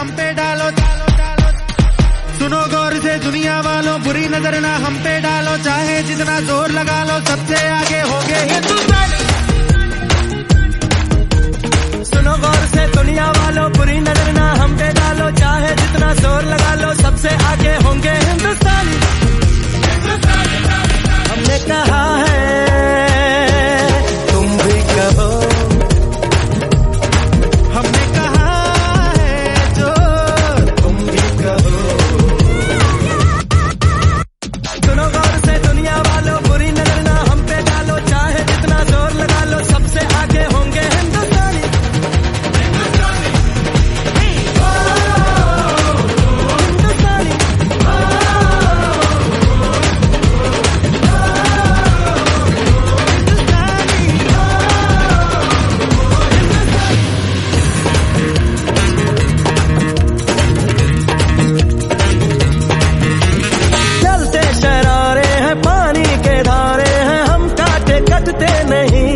हम पे डालो। सुनो गौर से दुनिया वालों, बुरी नजर ना हम पे डालो, चाहे जितना जोर लगा लो सबसे आगे होगे हिंदुस्तानी। सुनो गौर से दुनिया वालों, बुरी नजर ना हम पे डालो, चाहे जितना जोर लगा लो सबसे आगे होंगे हिंदुस्तानी। हमने कहा है तुम भी कहो, हमने कहा है जो तुम भी कहो। सुनो गौर से दुनिया वालों, बुरी नजर ना हम पे डालो, चाहे जितना जोर लगा लो सबसे आगे होंगे हिंदुस्तानी। चलते शरारे हैं, पानी के धारे हैं, हम काटे कटते नहीं।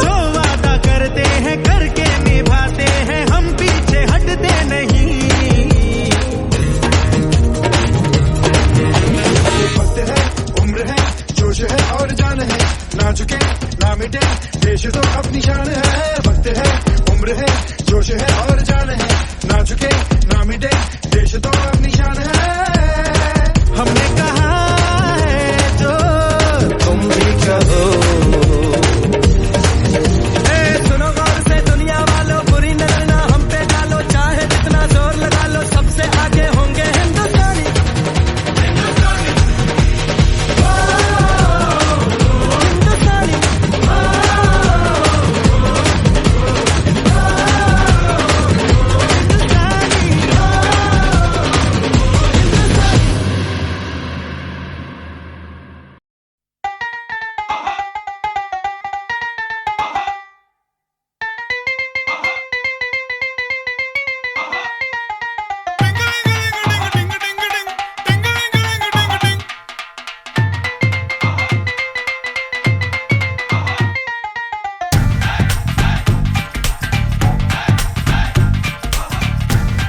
जो वादा करते हैं करके निभाते हैं, हम पीछे हटते नहीं। वक्त है, उम्र है, जोश है और जान है, ना झुके ना मिटे देश तो अपनी शान है। वक्त है, उम्र है, जोश है और जान है, ना झुके ना मिटे देश तो अपनी शान है। हमने कहा है जो तुम भी कहो। सुनो गौर से दुनिया वालों, बुरी नजर ना हम पे डालो, चाहे जितना जोर लगा लो सबसे आगे होंगे हिंदुस्तानी। हिंदुस्तानी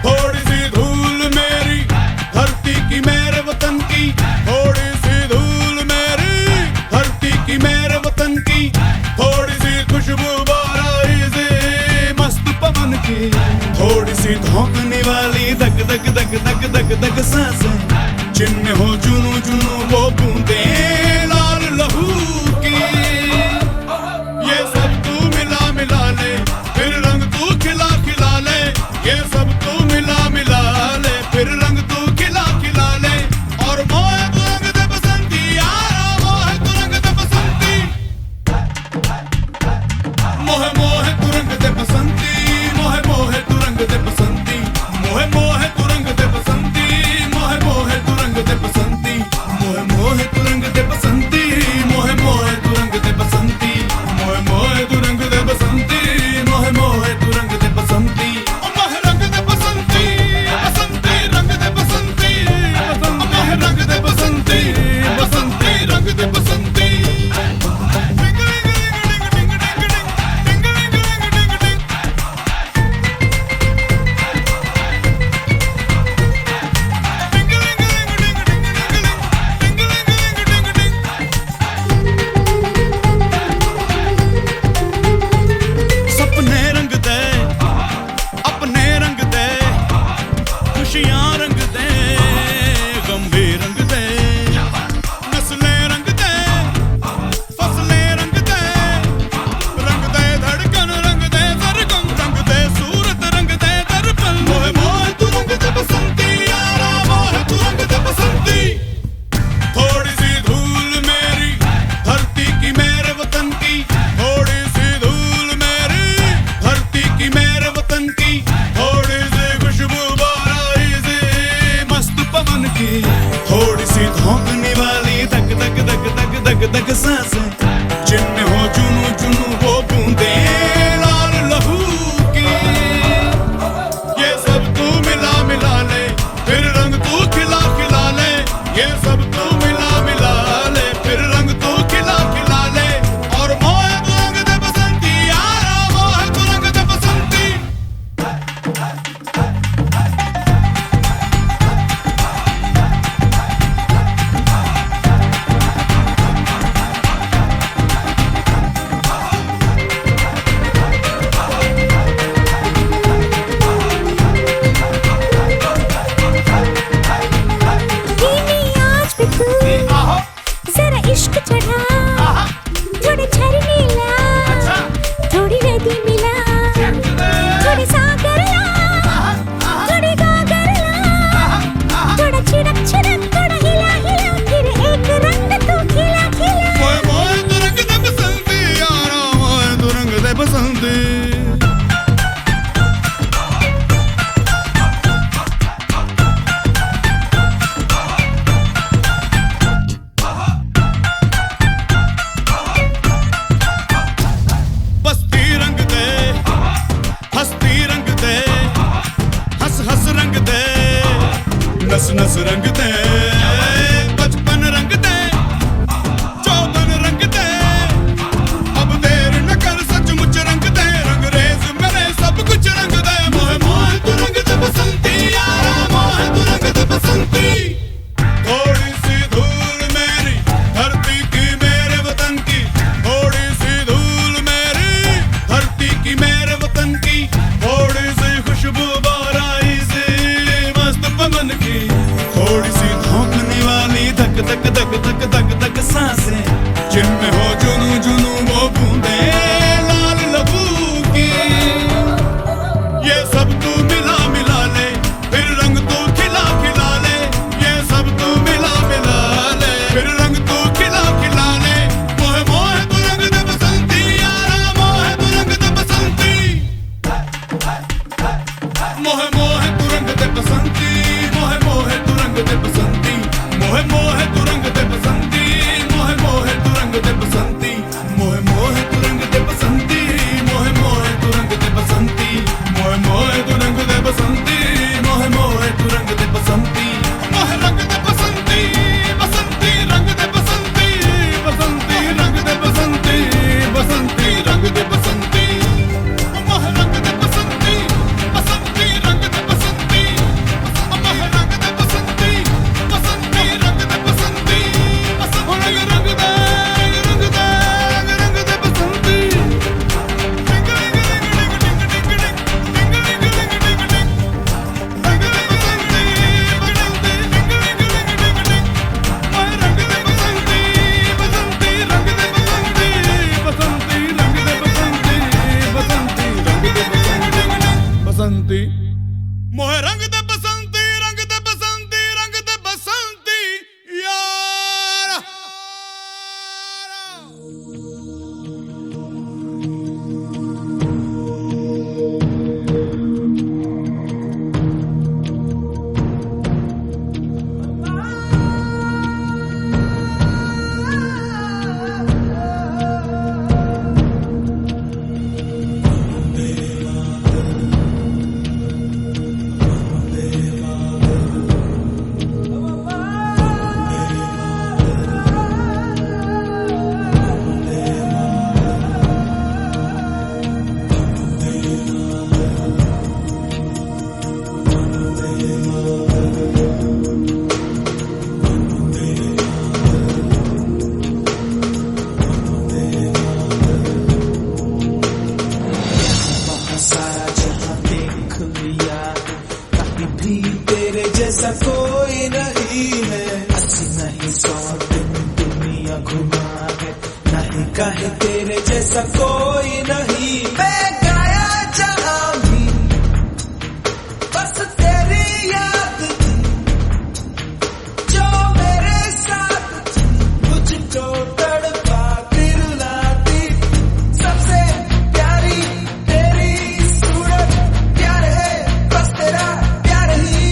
थोड़ी सी धूल मेरी धरती की मेरे वतन की, थोड़ी सी धूल मेरी धरती की मेरे वतन की, थोड़ी सी खुशबू बाराई से मस्त पवन की, थोड़ी सी धोखने वाली धक धक धक धक धक धक सांसें, जिनमें हो जुनू जुनू वो बूंदे लाल लहू की। ये सब तू मिला मिला ले, फिर रंग तू खिला खिला ले, ये सब तू मिला मिला ले, फिर रंग तू खिला खिला ले। और मोहे तू रंग दे बसंती यारा, मोहे तू रंग दे बसंती, मोहे मोहे तू रंग दे बसंती, मोहे मोहे तू रंग दे बसंती, मोहे मोहे तू रंग दे बसंती, मोहे मोहे तू रंग दे बसंती, मोहे मोहे तू रंग दे बसंती, मोहे मोहे तू रंग दे बसंती, मोहे मोहे तू रंग दे बसंती, मोहे मोहे तू रंग दे बसंती, मोहे रंग दे बसंती, बसंती रंग दे बसंती, मोहे रंग दे बसंती, बसंती रंग दे बसंती। सपने रंग दे, अपने रंग दे, खुशियां रंग दे, गम भी रंग दे, नस्लें रंग दे, फसलें रंग दे, धड़कन रंग दे, सरगम रंग दे, सूरत रंग दे, दर्पण। मोहे मोहे तू रंग दे बसंती यारा, मोहे तू रंग दे बसंती। थोड़ी सी धूल मेरी धरती की मेरे वतन की, थोड़ी सी धूल मेरी धरती की मेरे वतन की, थोड़ी सी खुशबू बाराई से मस्त पवन की, थोड़ी सी धोखने वाली धक धक धक धक धक धक सांसें, जिनमें हो जुनू जुनू वो बूंदे लाल लहू की। ये सब तू मिला मिला ले, फिर रंग तू खिला खिला ले, ये सब तू मिला मिला ले, फिर रंग तू खिला खिला ले। रंग दे, बचपन रंग दे, चौबन रंग दे, अब देर न कर सचमुच रंग दे, रंगरेज मेरे सब कुछ रंग दे। मोहे मोहे तू रंग दे बसंती यारा, मोहे तू रंग दे बसंती। थोड़ी सी धूल मेरी धरती की मेरे वतन की, थोड़ी सी धूल मेरी धरती की मेरे वतन की, थोड़ी सी खुशबू बाराई से मस्त पवन की, थोड़ी सी धोखने वाली धक धक धक धक धक धक सांसें, जिनमें हो जुनू जुनू वो बूंदे लाल लबू की। ये सब तू मिला मिला ले, फिर रंग तू खिला खिला ले, ये सब तू मिला मिला ले, फिर रंग तू खिला खिला ले। मोहे मोहे तू रंग दे बसंती यारा, मोहे तू रंग दे बसंती। मोहे मोहे तू रंग दे बसंती, मोहे मोहे तू रंग दे बसंती, मोहे मोहे तू रंग दे बसंती, मोहे मोहे तू रंग दे बसंती, मोहे मोहे तू रंग दे बसंती, मोहे मोहे तू रंग दे बसंती, मोहे मोहे तू रंग दे बसंती, मोहे मोहे तू रंग दे बसंती, मोहे रंग दे बसंती, बसंती रंग दे बसंती, बसंती रंग दे बसंती, बसंती रंग दे बसंती, मोहे रंग दे बसंती, बसंती रंग दे बसंती, मोहे रंग दे बसंती, बसंती रंग दे बसंती, बसंती रंग दे बसंती। बसंती मोहे रंग दे बसंती, रंग दे बसंती, रंग दे बसंती यारा। सारा जहां देख लिया, कहीं भी तेरे जैसा कोई नहीं है। 80 नहीं 100 दिन दुनिया घुमा है, नहीं कहे तेरे जैसा कोई नहीं। मैं गाया जहां भी बस तेरी याद थी, जो मेरे साथ थी, मुझको तड़पा फिर लाती। सबसे प्यारी तेरी सूरत, प्यार है बस तेरा प्यार ही।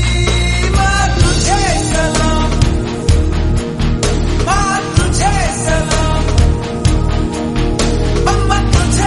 माँ तुझे सलाम, माँ तुझे सलाम, अम्मा तुझे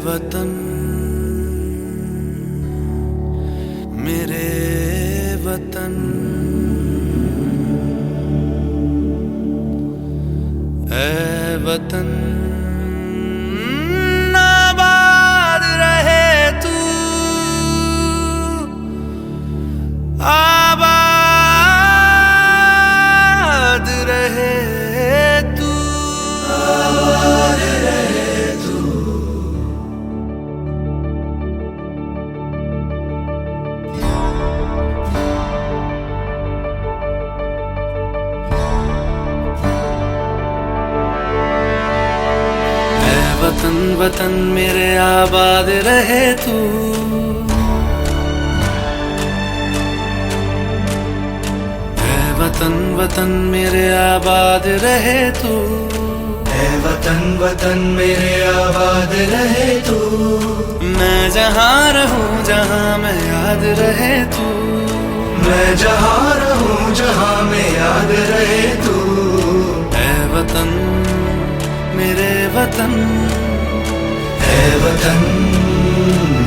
वतन मेरे वतन, ऐ वतन आबाद रहे तू, आबाद रहे तू, आबाद रहे तू। वतन वतन मेरे आबाद रहे तू, ऐ वतन वतन मेरे आबाद रहे तू, ऐ वतन वतन मेरे आबाद रहे तू। मैं जहाँ रहूं जहाँ मैं याद रहे तू, मैं जहाँ रहूं जहाँ मैं याद रहे तू। ऐ वतन मेरे वतन, ऐ वतन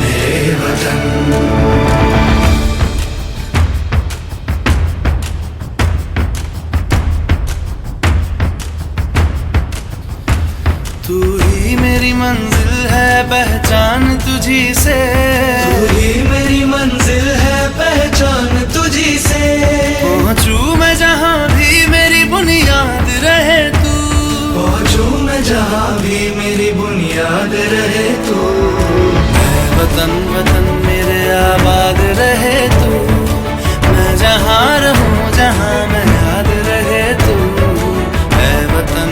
मेरे वतन। तू ही मेरी मंजिल है पहचान तुझी से, तू ही मेरी मंजिल है पहचान तुझी से। पहुंचू मैं जहाँ भी मेरी बुनियाद रहे तू, पहुंचू मैं जहाँ भी मेरी बुनियाद रहे तू। ऐ वतन वतन मेरे आबाद रहे तू, मैं जहाँ रहूं जहाँ मैं याद रहे तू। ऐ वतन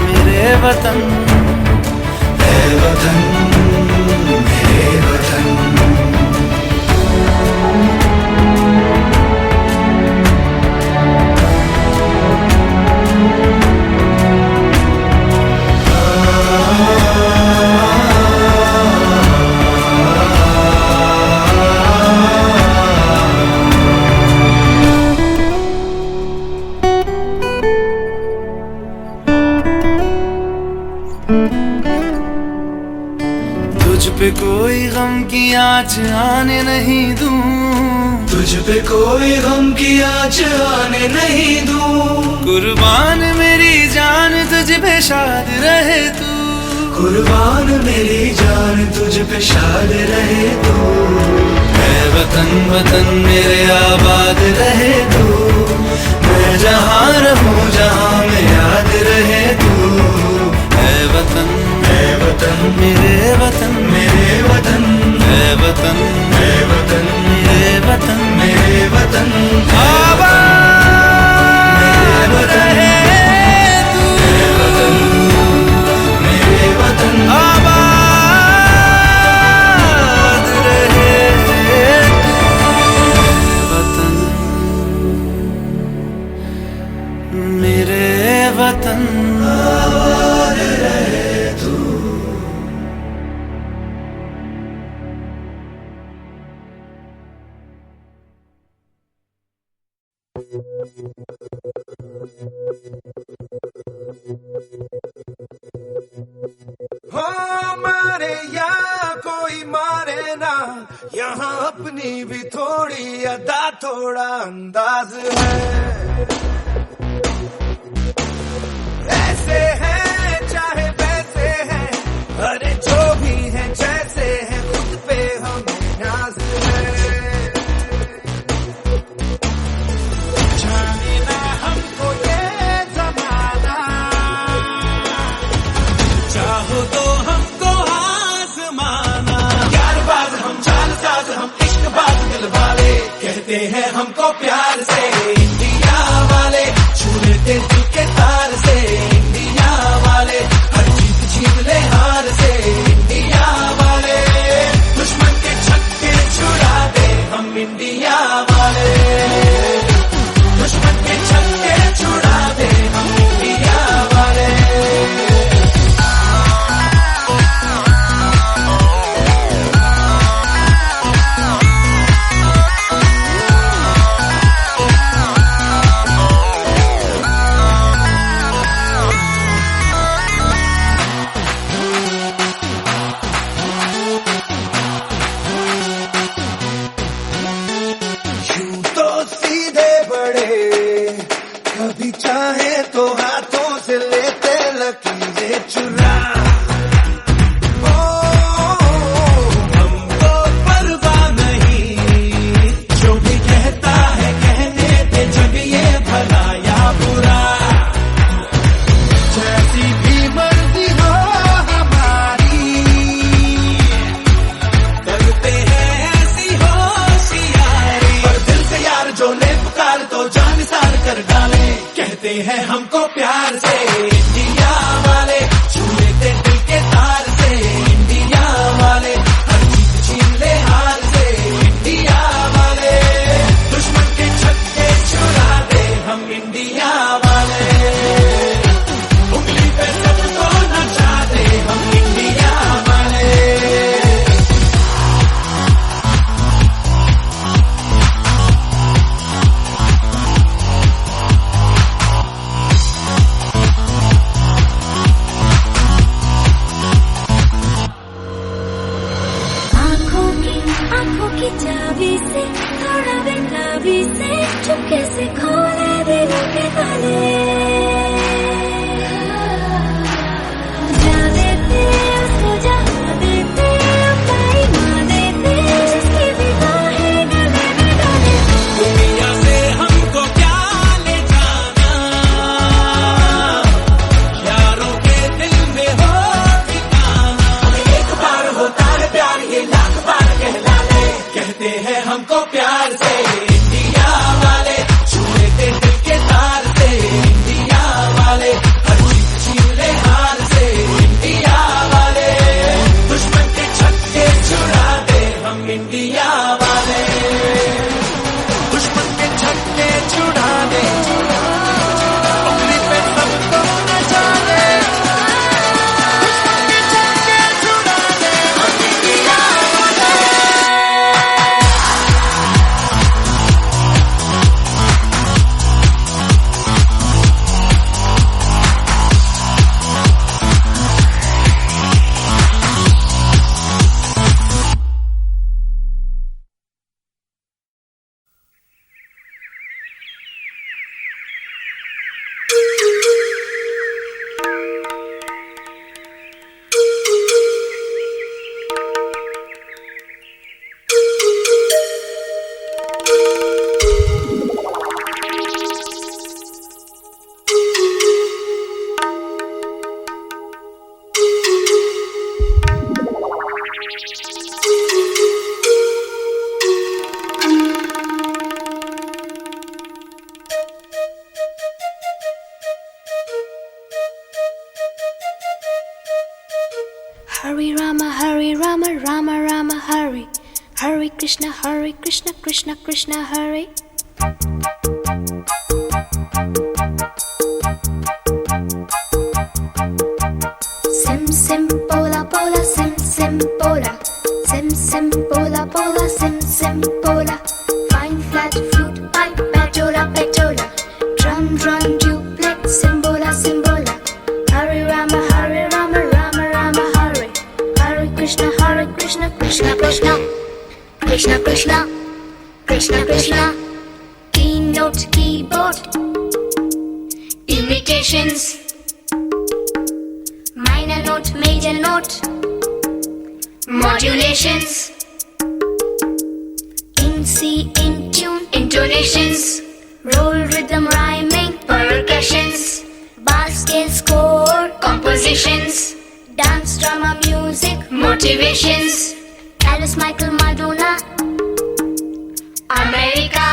मेरे वतन, ऐ वतन मेरे वतन। तुझ पे कोई गम की आँच आने नहीं दूं, तुझ पे कोई गम की आँच आने नहीं दूं। कुर्बान मेरी जान तुझ पे शाद रहे तू, कुर्बान मेरी जान तुझ पे शाद रहे तू। ऐ वतन वतन मेरे आबाद रहे तू, मैं जहाँ रहूं जहाँ मैं याद रहे तू। ऐ वतन, ऐ वतन मेरे वतन, मेरे वतन। ऐ वतन, ऐ वतन मेरे वतन, मेरे वतन। आबाद रहे तू, ऐ वतन मेरे वतन। आबाद रहे तू, वतन मेरे वतन। आबाद रहे तू। हो मारे या कोई मारे ना, यहाँ अपनी भी थोड़ी अदा थोड़ा अंदाज है। ऐसे हैं चाहे वैसे हैं, अरे जो भी हैं जैसे हैं, खुद पे हमें नाज है। जाने ना हमको ये जमाना, चाहो तो हमको आसमाना। यारबाज हम, चालसाज हम, इश्कबाज दिल वाले, कहते हैं हमको प्यार से इंडिया वाले। चाहे तो हाथों से लेते लकीरें चुरा। हमको परवाह नहीं जो भी कहता है कहने दे, जब ये भला या बुरा। जैसी भी मर्जी हो हमारी, करते हैं ऐसी होशियारी। पर दिल से यार जो ले पुकार तो जान सार कर डाले। कहते हैं हमको प्यार से इंडिया वाले, छू लेते दिल के तार से इंडिया वाले। हर जीत छीन ले हार से इंडिया वाले। दुश्मन के छक्के छुड़ा दे हम इंडिया वाले। उंगली पे सबको नचा दे हम इंडिया वाले। आंखों की चाबी से, थोड़ा बेताबी से, चुपके से खोले दिलों के ताले। जा देते उसको जहाँ देते, अपनी माँ देते, जिसकी भी बाहें गले में डाले। दुनिया से हमको क्या ले जाना, यारों के दिल में हो ठिकाना। एक बार होता है प्यार ये लाख बार कहला ले। कहते हैं हमको प्यार से इंडिया वाले, छू लेते दिल के तार से इंडिया वाले। हर जीत छीन ले हार से इंडिया वाले। दुश्मन के छक्के छुड़ा दे हम इंडिया वाले। दुश्मन के छक्के छुड़ा दे, उंगली पे सबको नचा दे। दुश्मन के छक्के छुड़ा दे हम इंडिया वाले। Hare Rama, Rama Rama, Hare. Hare Krishna, Krishna Krishna, Hare. Sim sim pola pola, sim sim pola. Sim sim pola pola, sim sim pola. Fine flat flute pipe, petola petola. Drum drum duplex, simbola simbola. Hare Rama, Rama Rama, Hare. Hare Krishna, Krishna Krishna. Krishna Krishna, Krishna Krishna. Keynote keyboard, imitations. Minor note, major note, modulations. In C, in tune, intonations. Roll rhythm, rhyming, percussions. Bass scale, score, compositions. Dance, drama, music, motivations. Alice, Michael, Madonna, America.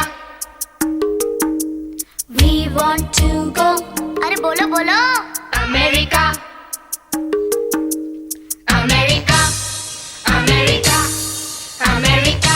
We want to go. अरे बोलो बोलो. America. America, America, America.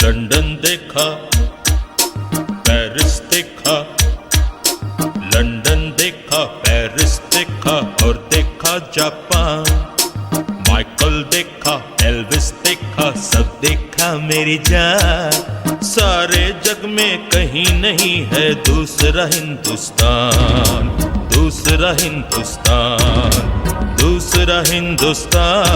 London देखा, Paris देखा, London देखा, Paris देखा और देखा Japan. Michael देखा, एल्विस देखा, सब देखा मेरी जान। सारे जग में कहीं नहीं है दूसरा हिंदुस्तान, दूसरा हिंदुस्तान, दूसरा हिंदुस्तान।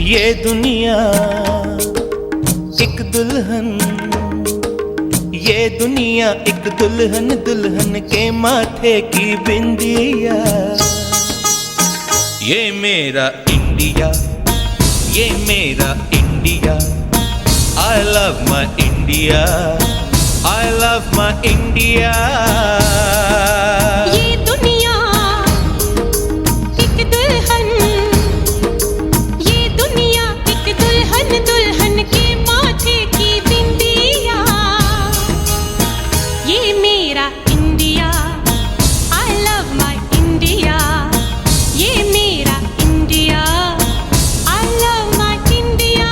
ये दुनिया एक दुल्हन, ये दुनिया एक दुल्हन, दुल्हन के माथे की बिंदिया। ये मेरा इंडिया, ये मेरा India. I love my India, I love my India। ये दुनिया एक दुल्हन, ये दुनिया एक दुल्हन, दुल्हन के माथे की बिंदिया। ये मेरा India, I love my India। ये मेरा India, I love my India।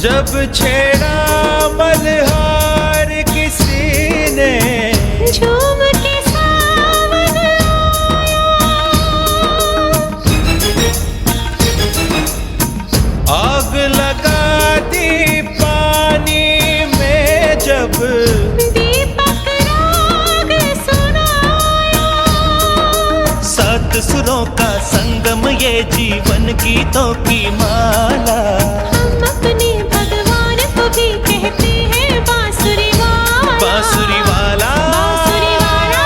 जब छेड़ा मल्हार किसी ने, झूम के सावन आग लगा दी पानी में जब, दीपक राग सुनाया। सात सुरों का संगम ये जीवन गीतों की माला। हम अपने भगवान को भी कहते हैं बांसुरी वाला, बांसुरी वाला, बांसुरी वाला।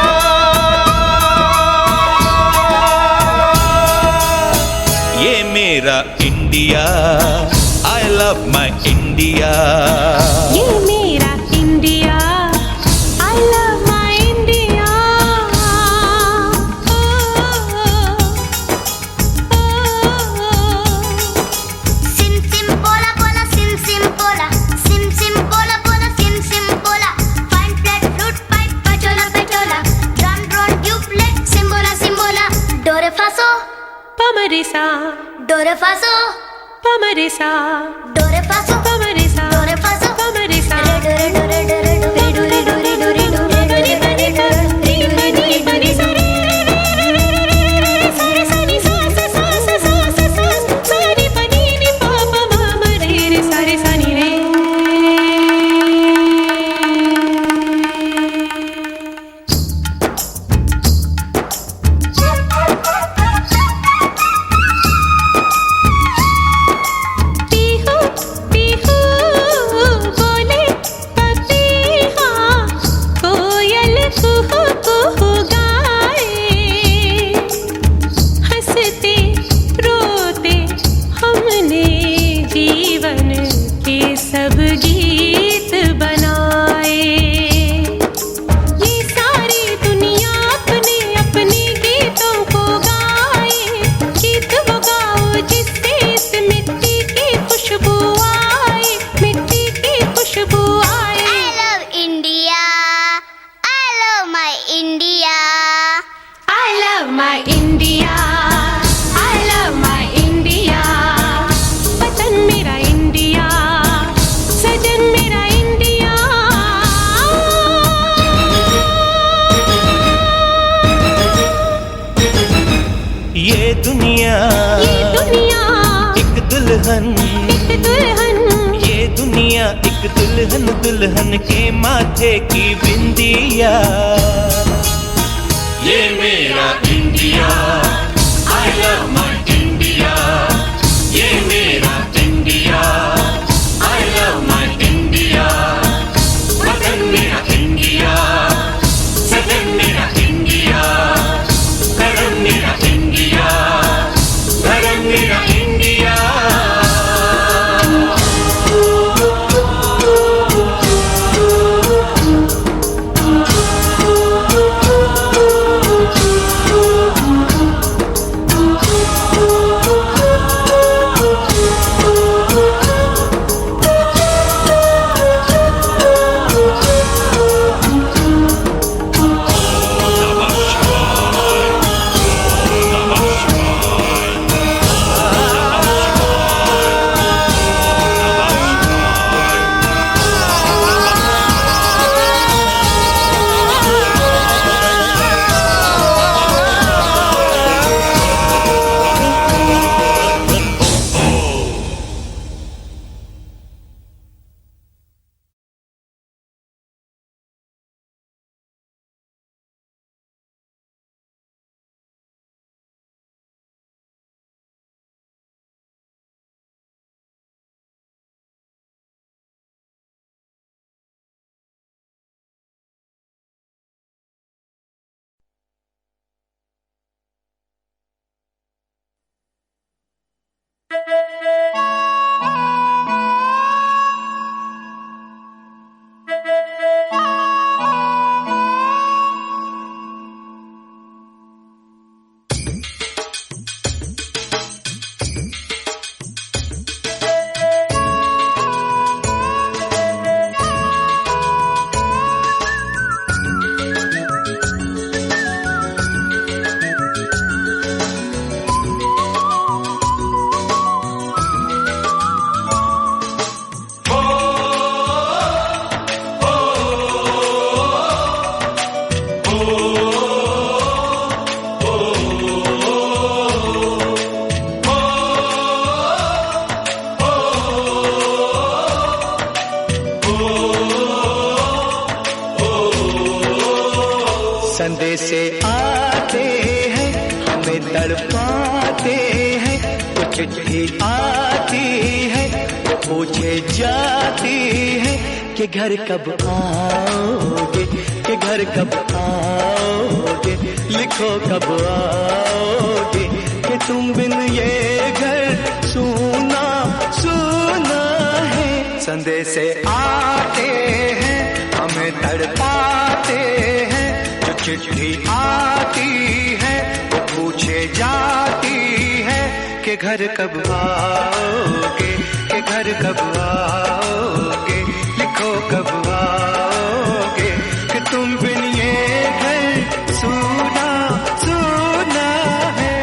ये मेरा India, I love my India। ये मेरा India, I love my India। Sim sim pola pola sim sim pola, sim sim pola pola sim sim pola. Fine flat flute pipe pachola pachola, drum drone duplet simbola simbola. Do re fa so, पमरिसा, do re fa so, पमरिसा, do re fa so, पमरिसा, do re fa so, पमरिसा। re do re do re do re do re do re do re do re do re do re do re do re do re do re do re do re। Pihu Pihu बोले पपीहा, कोयल कुहू कुहू गाए। हंसते रोते हमने जीवन के सब गीत बनाए। ये सारी दुनिया अपने अपने गीतों को गाए। गीत वो गाओ जिससे इस मिट्टी की खुशबू आए, मिट्टी की खुशबू आए। I love India, I love my India। I love my India, ये दुनिया एक दुल्हन, ये दुनिया एक दुल्हन, दुल्हन के माथे की बिंदिया। ये मेरा India, I love my India. ये मेरा India, I love my India. वतन मेरा इंडिया, सदन मेरा इंडिया, धर्म मेरा इंडिया, धर्म मेरा इंडिया। संदेशे आते हैं, हमें तड़पाते हैं। कुछ चिट्ठी आती है, पूछे जाती है कि घर कब आओगे, कि घर कब आओगे। लिखो कब आओगे, कि तुम बिन ये घर सूना सूना है। संदेशे आते हैं, हमें तड़पाते हैं। चिट्ठी आती है, वो पूछे जाती है कि घर कब आओगे, कि घर कब आओगे। लिखो कब आओगे, कि तुम बिन ये घर सूना सूना है।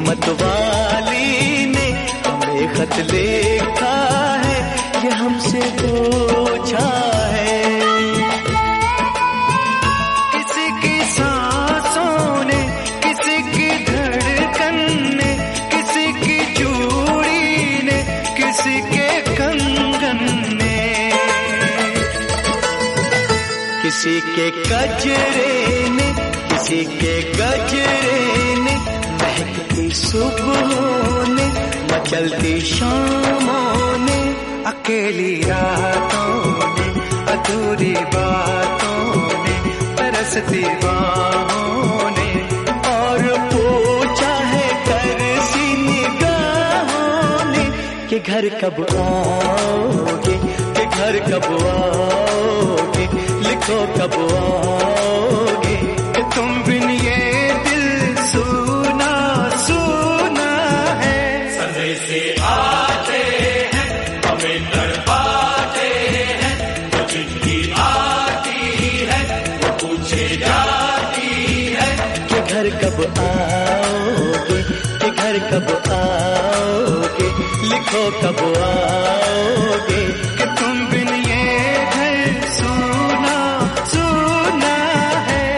मतवाली ने हमें खत लिखा है, ये हमसे पूछा है। किसी की सांसों ने, किसी की धड़कन ने, किसी की चूड़ी ने, किसी के कंगन ने, किसी के गजरे ने, किसी के गजरे ने। महकती सुबहों ने, मचलती शामों ने, अकेली रातों ने, अधूरी बातों ने, तरसती बाहों ने। और पूछा है तरसी निगाहों ने कि घर कब आओगे, कि घर कब आओगे। लिखो कब आओगे, कि तुम बिन ये दिल सूना सूना है। संदेशे आते हैं, हमें तड़पा कब आओगे, कि घर कब आओगे, लिखो कब आओगे, कि तुम बिन ये घर सूना सूना है।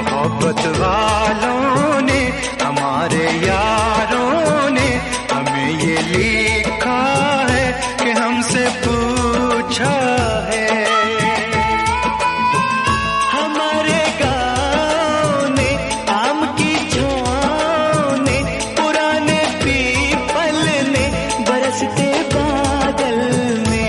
मोहब्बत वालों ने, हमारे यारों ने हमें ये लिखा है कि हमसे पूछा है। हमारे गाँव ने, आम की छाँव ने, पुराने पीपल ने, बरसते बादल ने,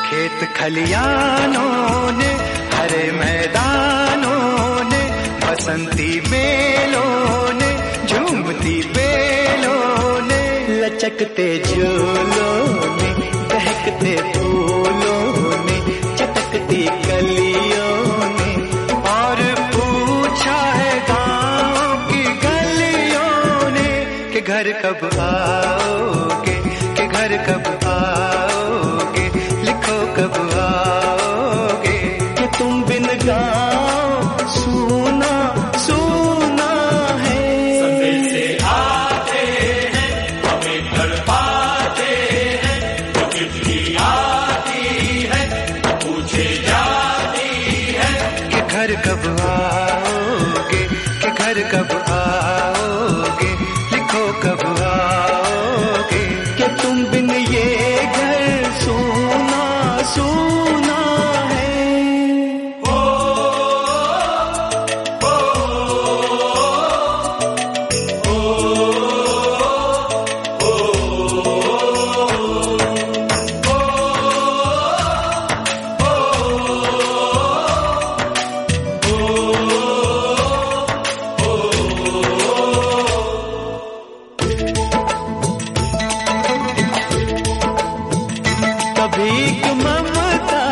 खेत खलियानों ने, हरे मैदानों ने, बसंती बेलों ने, झूमती बेलों ने, लचकते झूलों ने, दहकते फूलों ने, चटकती कलियों ने, और पूछा है गाँव की गलियों ने कि घर कब आओगे, कि घर कब आओगे, लिखो कब आओगे, कि तुम बिन गाँव सूना सूना है। से आते हैं हमें तड़पाते हैं, वो चिट्ठी आती है पूछे जाती है। कि घर कब आओगे, कि घर कब आओगे, लिखो कब आओगे, कि तुम बिन ये घर सूना सूना है। कभी एक ममता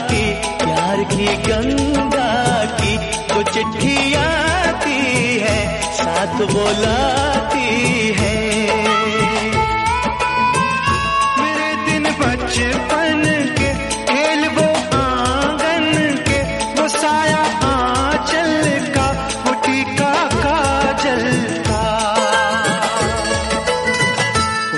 की, प्यार की गंगा की, तो चिट्ठी आती है, साथ बुलाती है। मेरे दिन बचपन के, खेल वो आंगन के, वो साया आंचल का, वो टीका काजल का,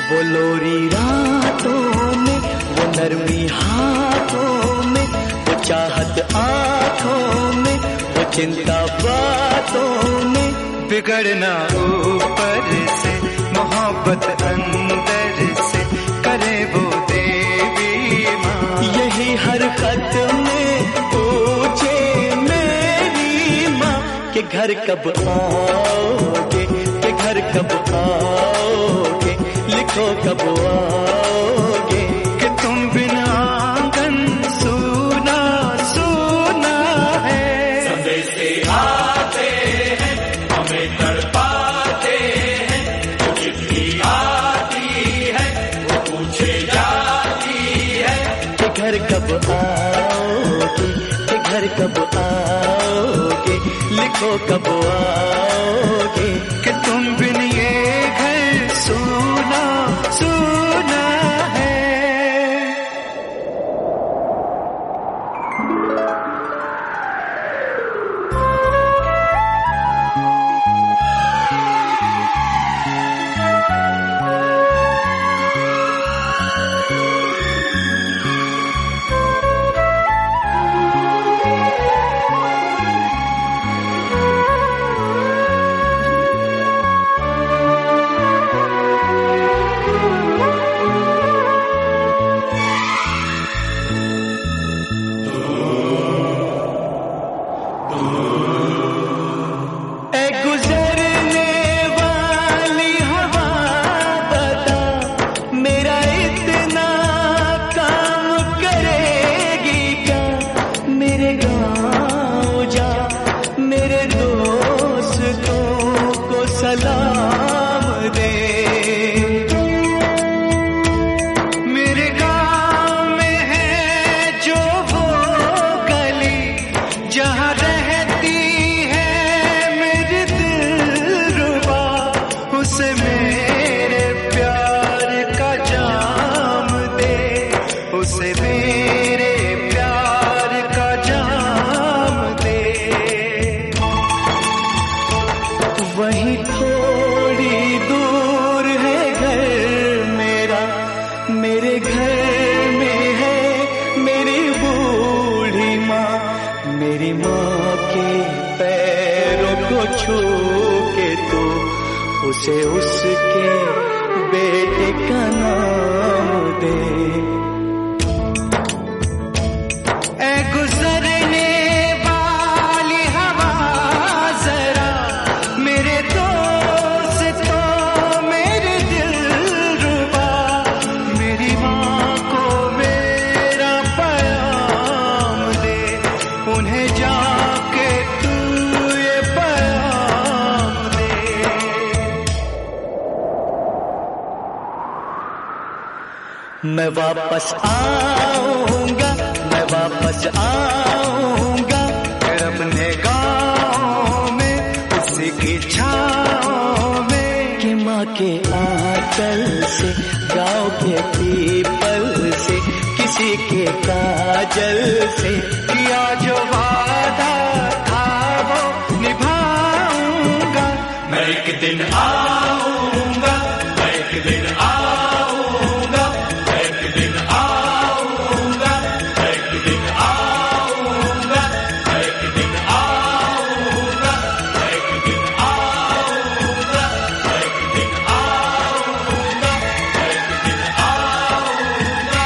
वो लोरी रातों में, वो नरमी हाथों में, वो चाहत आँखों में, वो चिंता बातों में, बिगड़ना ऊपर से, मोहब्बत अंदर से, करे वो देवी माँ। यही हर खत में पूछे मेरी माँ, कि घर कब आओगे, कि घर कब आओगे, लिखो कब आओगे, कि तुम बिन आंगन सूना सूना है। से आते हैं हमें तड़पाते हैं, वो चिट्ठी आती है वो पूछे जाती है। कि घर कब आओगे, कि घर कब आओगे, लिखो कब आओगे, कि तुम बिन ये घर सूना सूना है। सलाम दे। मेरे गाँव छू के तू उसे उसके बेटे का नाम दे। ऐ गुजरने वाली हवा जरा मेरे दोस्तों मेरे दिलरुबा, मेरी माँ को मेरा पैगाम दे, उन्हें जाके तू ये पैगाम दे। मैं वापस आऊंगा, मैं वापस आऊंगा, फिर अपने गाँव में उसी की छाँव में, कि माँ के आंचल से गाँव के पीपल से किसी के काजल से किया जो वादा था वो निभाऊंगा। मैं एक दिन आऊंगा, मैं एक दिन आऊंगा, मैं एक दिन आऊंगा, मैं एक दिन आऊंगा, मैं एक दिन आऊंगा, मैं एक दिन आऊंगा, मैं एक दिन आऊंगा, मैं एक दिन आऊंगा।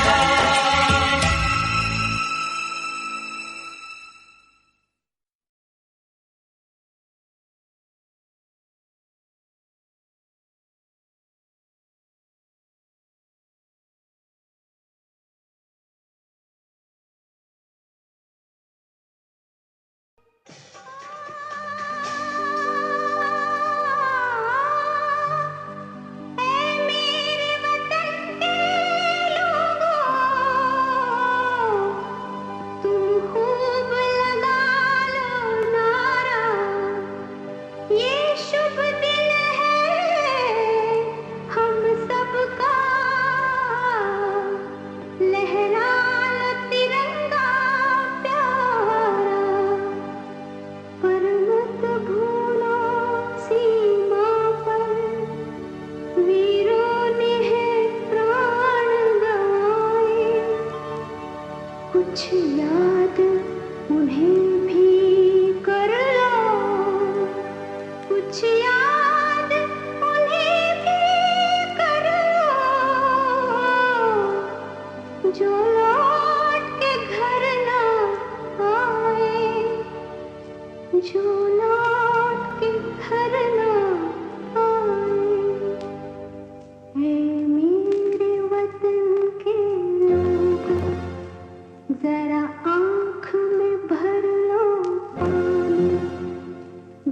तुम खूब लगा लो नारा, ये शुभ दिन है हम सबका, लहरा लो तिरंगा प्यारा, पर मत भूलो सीमा पर वीरों ने है प्राण गंवाए, कुछ याद उन्हें भी कर लो, कुछ याद उन्हें भी कर लो, जो लौट के घर ना आए, जो लौट के घर ना आए। है मेरे वतन के लोगों, जरा आँख में भर लो पानी,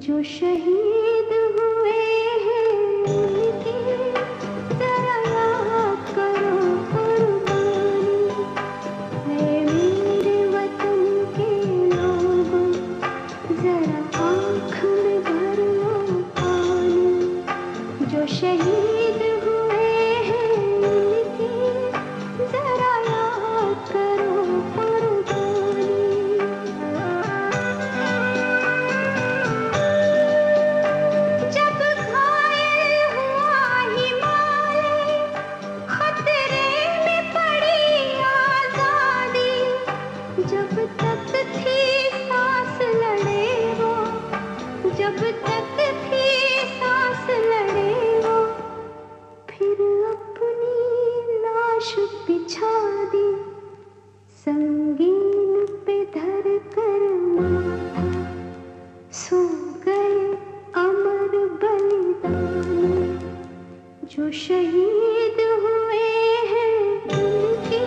जो शहीद हुए हैं उनकी जरा याद करो कुर्बानी। है मेरे वतन के लोगों, जरा आँख में भर लो पानी, जो शहीद हुए हैं उनकी जरा याद करो कुर्बानी। जब घायल हुआ हिमालय, खतरे में पड़ी आजादी, जब तक थी सांस लड़े वो, जब तक थी सांस लड़े वो, फिर अपनी लाश बिछा दी, संगीन पे धर कर माथा, सो गए अमर बलिदानी, जो शहीद हुए हैं उनकी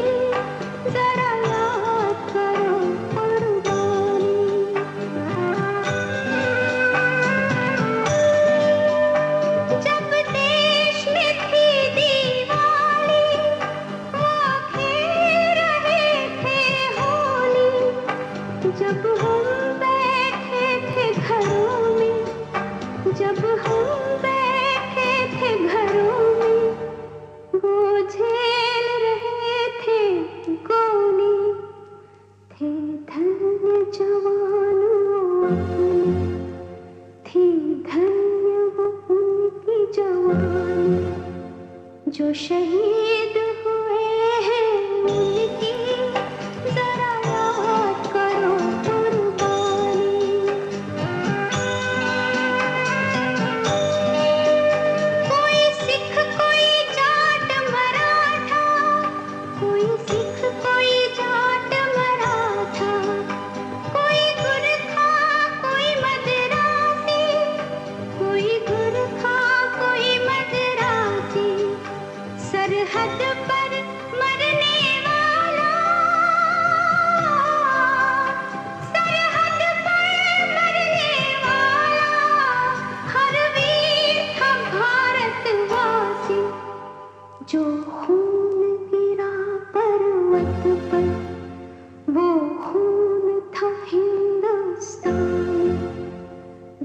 जरा याद करो कुर्बानी। जब देश में थी दिवाली, वो खेल रहे थे होली, जब हम बैठे थे घरों में, जब हम बैठे थे घरों में, वो झेल रहे थे गोली, थे धन्य जवान वो अपने, थी धन्य वो उनकी जवानी, जो शहीद हुए हैं उनकी जरा याद करो कुर्बानी।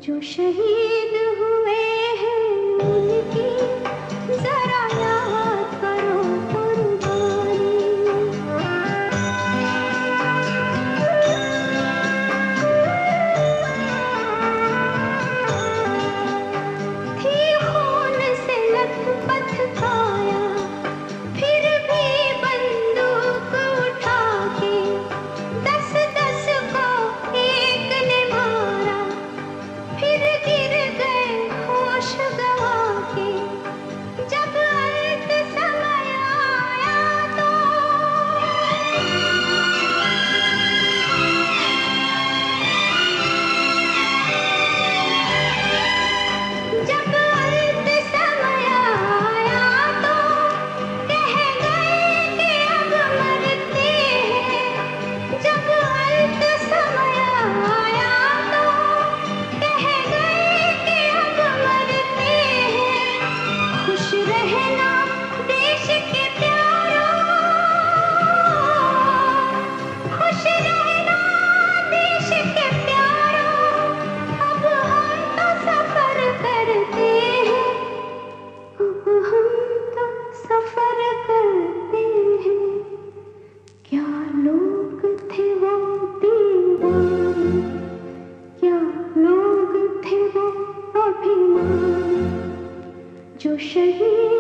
जो शहीद हुए हैं उनकी जरा याद करो कुर्बानी। थी खून से लथपथ काया, फिर भी बंदूक उठा के 10-10 को एक ने मारा, फिर गिर गए होश गवा के। जब अंत समय आया तो जब अंत समय आया तो कह गए कि अब मरते हैं। जब अंत समय आया तो कह गए कि अब मरते हैं। खुश रहना देश के प्यारों, खुश रहना देश के प्यारों। अब हम तो सफर करते हैं, अब हम तो सफर करते हैं। क्या लोग थे वो दीवाने, क्या लोग थे वो अभिमानी, जो शहीद